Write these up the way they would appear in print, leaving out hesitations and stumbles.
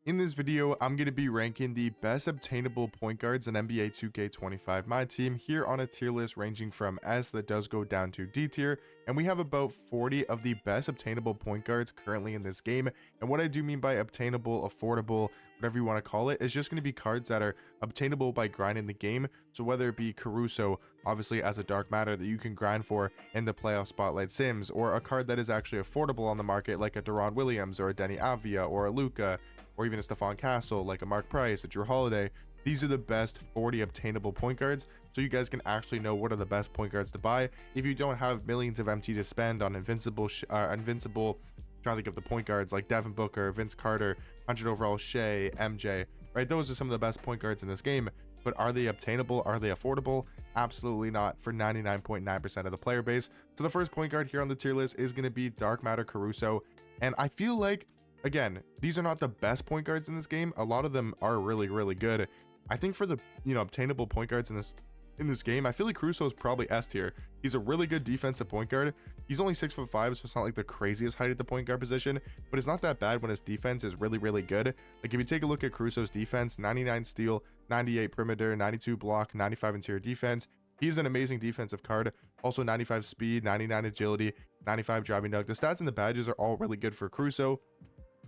In this video, I'm going to be ranking the best obtainable point guards in NBA 2K25 My Team here on a tier list ranging from S that does go down to D tier, and we have about 40 of the best obtainable point guards currently in this game. And what I do mean by obtainable, affordable, whatever you want to call it, is just going to be cards that are obtainable by grinding the game. So whether it be Caruso, obviously as a dark matter that you can grind for in the playoff spotlight sims, or a card that is actually affordable on the market like a Deron Williams or a Denny Avdia or a Luka, or even a Stephon Castle, like a Mark Price, a Drew Holiday. These are the best 40 obtainable point guards, so you guys can actually know what are the best point guards to buy if you don't have millions of MT to spend on invincible, trying to think of the point guards like Devin Booker, Vince Carter, 100 overall Shea, MJ, right? Those are some of the best point guards in this game, but are they obtainable? Are they affordable? Absolutely not for 99.9% of the player base. So the first point guard here on the tier list is going to be Dark Matter Caruso, and I feel like, again, these are not the best point guards in this game. A lot of them are really, really good. I think for the, obtainable point guards in this game, I feel like Caruso is probably S tier. He's a really good defensive point guard. He's only 6'5", so it's not like the craziest height at the point guard position, but it's not that bad when his defense is really, really good. Like if you take a look at Caruso's defense, 99 steal, 98 perimeter, 92 block, 95 interior defense. He's an amazing defensive card. Also 95 speed, 99 agility, 95 driving dunk. The stats and the badges are all really good for Caruso.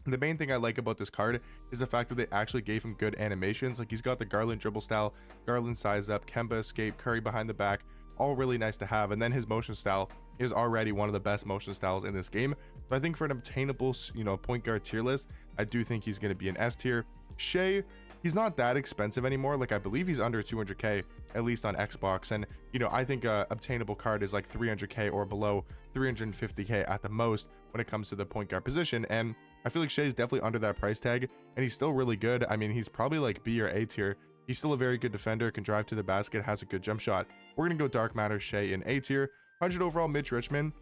The main thing I like about this card is the fact that they actually gave him good animations. Like he's got the Garland dribble style, Garland size up, Kemba escape, Curry behind the back, all really nice to have. And then his motion style is already one of the best motion styles in this game. So I think for an obtainable, point guard tier list, I do think he's going to be an S tier. Shea, he's not that expensive anymore. Like I believe he's under 200k, at least on Xbox. And I think a obtainable card is like 300k or below, 350k at the most when it comes to the point guard position. And I feel like Shea is definitely under that price tag, and he's still really good. I mean, he's probably like B or A tier. He's still a very good defender, can drive to the basket, has a good jump shot. We're gonna go Dark Matter Shea in A tier. 100 overall Mitch Richmond,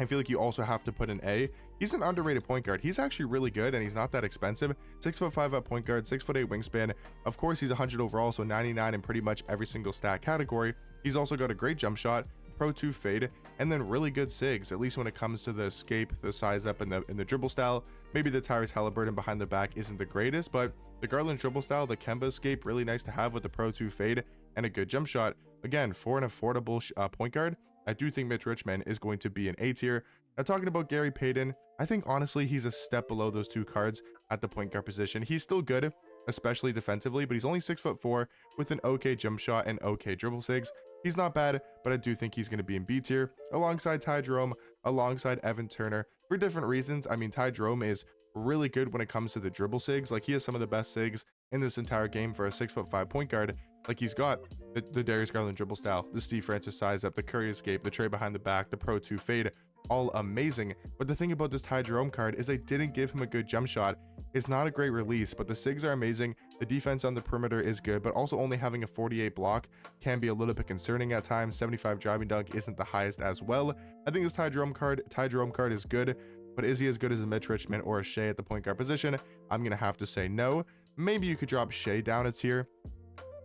I feel like you also have to put an A. He's an underrated point guard. He's actually really good, and he's not that expensive. 6'5" at point guard, 6'8" wingspan. Of course, he's 100 overall, so 99 in pretty much every single stat category. He's also got a great jump shot, Pro 2 fade, and then really good sigs, at least when it comes to the escape, the size up, and the dribble style. Maybe the Tyrese Halliburton behind the back isn't the greatest, but the Garland dribble style, the Kemba escape, really nice to have with the Pro 2 fade and a good jump shot. Again, for an affordable point guard, I do think Mitch Richmond is going to be an A tier. Now talking about Gary Payton, I think honestly he's a step below those two cards at the point guard position. He's still good, especially defensively, but he's only 6'4" with an okay jump shot and okay dribble sigs. He's not bad, but I do think he's going to be in B tier alongside Ty Jerome, alongside Evan Turner for different reasons. I mean, Ty Jerome is really good when it comes to the dribble sigs. Like he has some of the best sigs in this entire game for a 6'5" point guard. Like he's got the Darius Garland dribble style, the Steve Francis size up, the Curry escape, the Trey behind the back, the Pro 2 fade, all amazing. But the thing about this Ty Jerome card is they didn't give him a good jump shot. It's not a great release, but the sigs are amazing. The defense on the perimeter is good, but also only having a 48 block can be a little bit concerning at times. 75 driving dunk isn't the highest as well. I think this Ty Jerome card is good, but is he as good as a Mitch Richmond or a Shea at the point guard position? I'm gonna have to say no. Maybe you could drop Shea down a tier.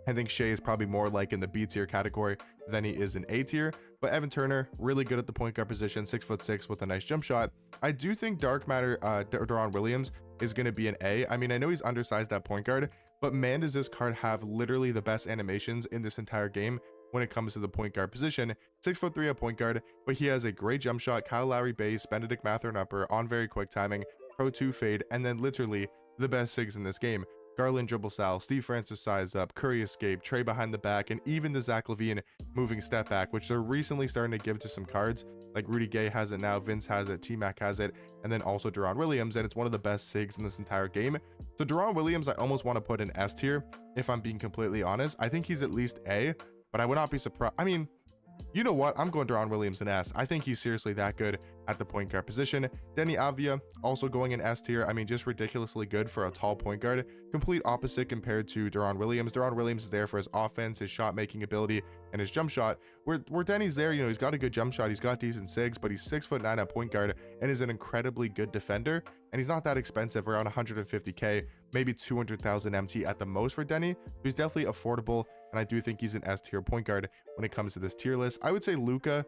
I think Shea is probably more like in the B tier category than he is in A tier. But Evan Turner, really good at the point guard position, 6'6" with a nice jump shot. I do think Dark Matter Deron Williams is going to be an A. I mean, I know he's undersized at point guard, but man, does this card have literally the best animations in this entire game when it comes to the point guard position. 6'3" at point guard, but he has a great jump shot, Kyle Lowry base, Benedict Mathurin upper, on very quick timing, Pro 2 fade, and then literally the best sigs in this game. Garland dribble style, Steve Francis size up, Curry escape, Trey behind the back, and even the Zach LaVine moving step back, which they're recently starting to give to some cards. Like Rudy Gay has it now, Vince has it, T-Mac has it, and then also Deron Williams, and it's one of the best sigs in this entire game. So Deron Williams, I almost want to put in S tier, if I'm being completely honest. I think he's at least A, but I would not be surprised. I mean, you know what? I'm going Deron Williams in S. I think he's seriously that good at the point guard position. Denny Avdia also going in S tier. I mean, just ridiculously good for a tall point guard. Complete opposite compared to Deron Williams. Deron Williams is there for his offense, his shot making ability, and his jump shot. Where Denny's there, he's got a good jump shot, he's got decent sigs, but he's 6'9" at point guard and is an incredibly good defender. And he's not that expensive, around 150k, maybe 200,000 MT at the most for Denny. He's definitely affordable, and I do think he's an S tier point guard when it comes to this tier list. I would say Luka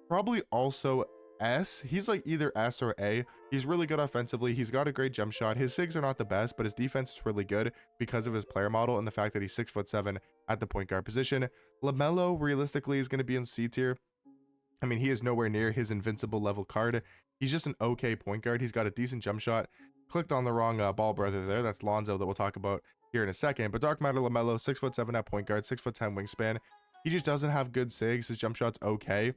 probably also S. He's like either S or A. He's really good offensively. He's got a great jump shot. His SIGs are not the best, but his defense is really good because of his player model and the fact that he's 6'7" at the point guard position. LaMelo realistically is going to be in C tier. I mean, he is nowhere near his invincible level card. He's just an okay point guard. He's got a decent jump shot. Clicked on the wrong ball brother there. That's Lonzo that we'll talk about here in a second. But Dark Matter LaMelo, 6'7" at point guard, 6'10" wingspan. He just doesn't have good SIGs. His jump shot's okay.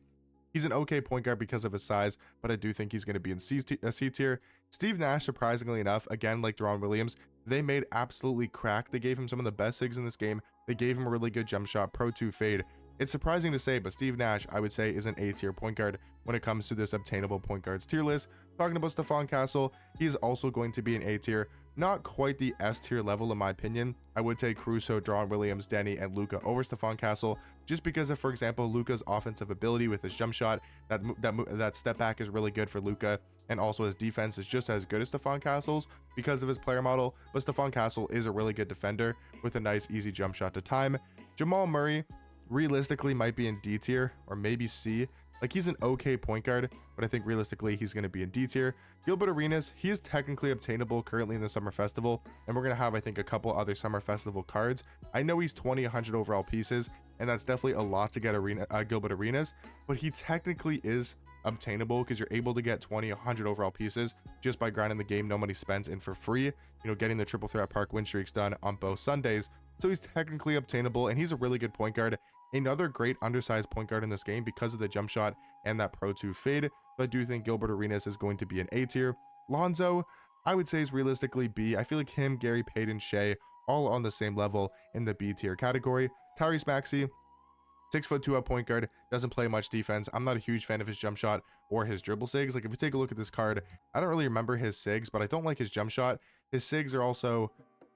He's an okay point guard because of his size, but I do think he's going to be in C tier. Steve Nash, surprisingly enough, again, like Deron Williams, they made absolutely crack. They gave him some of the best SIGs in this game. They gave him a really good jump shot, Pro 2 fade. It's surprising to say, but Steve Nash, I would say, is an A tier point guard when it comes to this obtainable point guards tier list. Talking about Stephon Castle, he is also going to be an A tier. Not quite the S tier level, in my opinion. I would take Caruso, Deron Williams, Denny, and Luka over Stephon Castle, just because of, for example, Luka's offensive ability with his jump shot. That step back is really good for Luka, and also his defense is just as good as Stephon Castle's because of his player model. But Stephon Castle is a really good defender with a nice, easy jump shot to time. Jamal Murray realistically might be in D tier or maybe C. Like, he's an okay point guard, but I think realistically he's going to be in D tier. Gilbert Arenas, he is technically obtainable currently in the Summer Festival, and we're going to have, I think, a couple other Summer Festival cards. I know he's 100 overall pieces, and that's definitely a lot to get Gilbert Arenas, but he technically is obtainable because you're able to get 100 overall pieces just by grinding the game, no money spent, and for free, you know, getting the triple threat park win streaks done on both Sundays. So he's technically obtainable, and he's a really good point guard. Another great undersized point guard in this game because of the jump shot and that Pro 2 fade. But I do think Gilbert Arenas is going to be an A tier. Lonzo, I would say, is realistically B. I feel like him, Gary Payton, Shea, all on the same level in the B tier category. Tyrese Maxey, 6'2" at point guard, doesn't play much defense. I'm not a huge fan of his jump shot or his dribble SIGs. Like, if you take a look at this card, I don't really remember his SIGs, but I don't like his jump shot. His SIGs are also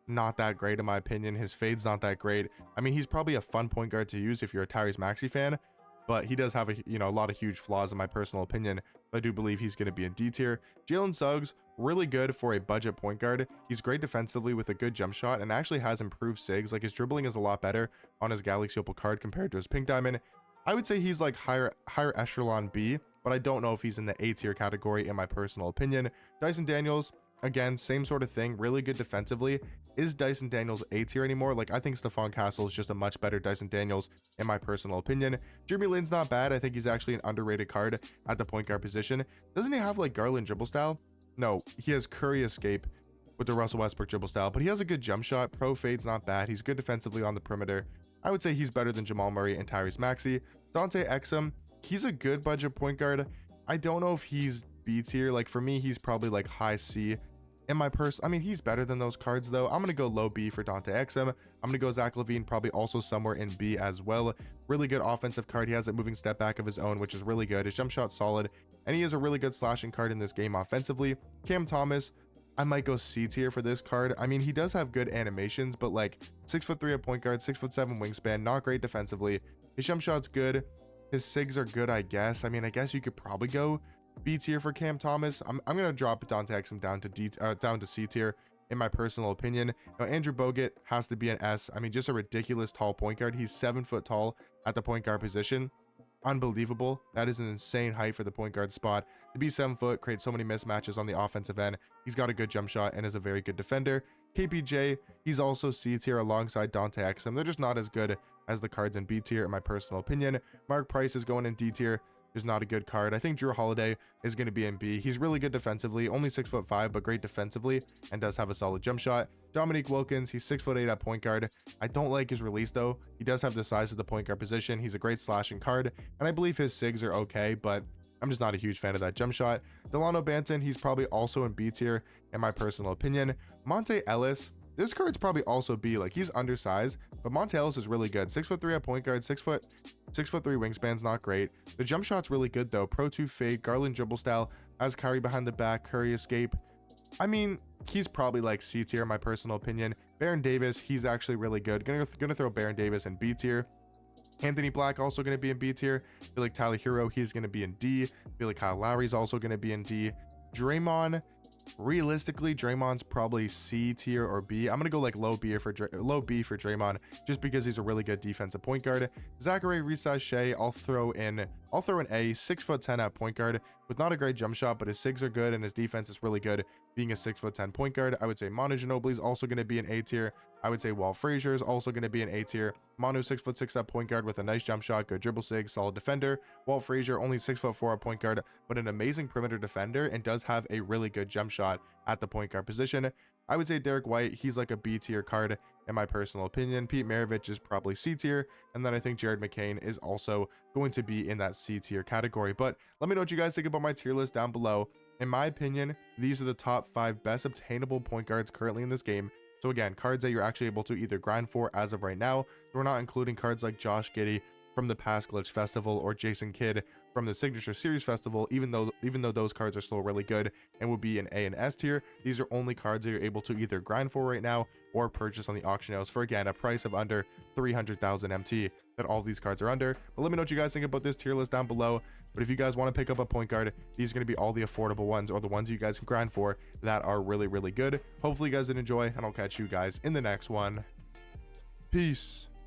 not that great in my opinion. His fade's not that great. I mean, he's probably a fun point guard to use if you're a Tyrese Maxey fan, but he does have a lot of huge flaws in my personal opinion. But I do believe he's going to be in D tier. Jalen Suggs, really good for a budget point guard. He's great defensively with a good jump shot and actually has improved SIGs. Like, his dribbling is a lot better on his Galaxy Opal card compared to his Pink Diamond. I would say he's like higher echelon B, but I don't know if he's in the A tier category in my personal opinion. Dyson Daniels, again, same sort of thing, really good defensively. Is Dyson Daniels A tier anymore? Like, I think Stephon Castle is just a much better Dyson Daniels in my personal opinion. Jeremy Lin's not bad. I think he's actually an underrated card at the point guard position. Doesn't he have like Garland dribble style? No, he has Curry escape with the Russell Westbrook dribble style, but he has a good jump shot. Pro fade's not bad. He's good defensively on the perimeter. I would say he's better than Jamal Murray and Tyrese Maxey. Dante Exum, he's a good budget point guard. I don't know if he's B tier. Like, for me, he's probably like high C. In my I mean, he's better than those cards though. I'm gonna go low B for Dante Exum. I'm gonna go Zach LaVine, probably also somewhere in B as well. Really good offensive card. He has a moving step back of his own, which is really good. His jump shot's solid, and he is a really good slashing card in this game offensively. Cam Thomas, I might go C tier for this card. I mean, he does have good animations, but like 6'3" at point guard, 6'7" wingspan, not great defensively. His jump shot's good. His SIGs are good, I guess. I mean, I guess you could probably go B tier for Cam Thomas. I'm gonna drop Dante Exum down to C tier in my personal opinion. Now, Andrew Bogut has to be an S. I mean, just a ridiculous tall point guard. He's 7 foot tall at the point guard position. Unbelievable. That is an insane height for the point guard spot. To be 7 foot, create so many mismatches on the offensive end. He's got a good jump shot and is a very good defender. KPJ, he's also C tier alongside Dante Exum. They're just not as good as the cards in B tier in my personal opinion. Mark Price is going in D tier. There's not a good card. I think Drew Holiday is going to be in B. He's really good defensively, only 6'5", but great defensively and does have a solid jump shot. Dominique Wilkins, he's 6'8" at point guard. I don't like his release though. He does have the size of the point guard position. He's a great slashing card, and I believe his SIGs are okay, but I'm just not a huge fan of that jump shot. Delano Banton, he's probably also in B tier in my personal opinion. Monte Ellis, this card's probably also B. Like, he's undersized, but Monte Ellis is really good. 6'3" at point guard, 6'3" wingspan's not great. The jump shot's really good though. Pro 2 fade, Garland dribble style, has Kyrie behind the back, Curry escape. I mean, he's probably like C tier in my personal opinion. Baron Davis, he's actually really good. Gonna throw Baron Davis in B tier. Anthony Black also going to be in B tier. I feel like Tyler Hero, he's going to be in D. I feel like Kyle Lowry's also going to be in D. Draymond, realistically, Draymond's probably C tier or B. I'm gonna go like low B for Draymond, just because he's a really good defensive point guard. Zachary Shea, I'll throw in A. 6'10" at point guard. with not a great jump shot, but his SIGs are good and his defense is really good. Being a 6'10" point guard, I would say Manu Ginobili is also going to be an A tier. I would say Walt Frazier is also going to be an A tier. Manu 6'6" at point guard with a nice jump shot, good dribble sig, solid defender. Walt Frazier only 6'4" at point guard, but an amazing perimeter defender and does have a really good jump shot at the point guard position. I would say Derek White, he's like a B tier card in my personal opinion. Pete Maravich is probably C tier, and then I think Jared McCain is also going to be in that C tier category. But let me know what you guys think about my tier list down below. In my opinion, these are the top 5 best obtainable point guards currently in this game. So again, cards that you're actually able to either grind for as of right now. We're not including cards like Josh Giddey from the past Glitch Festival or Jason Kidd from the Signature Series Festival, even though those cards are still really good and will be an A and S tier. These are only cards that you're able to either grind for right now or purchase on the auction house for, again, a price of under 300,000 MT that all these cards are under. But let me know what you guys think about this tier list down below. But if you guys want to pick up a point guard, these are going to be all the affordable ones, or the ones you guys can grind for that are really, really good. Hopefully you guys did enjoy, and I'll catch you guys in the next one. Peace.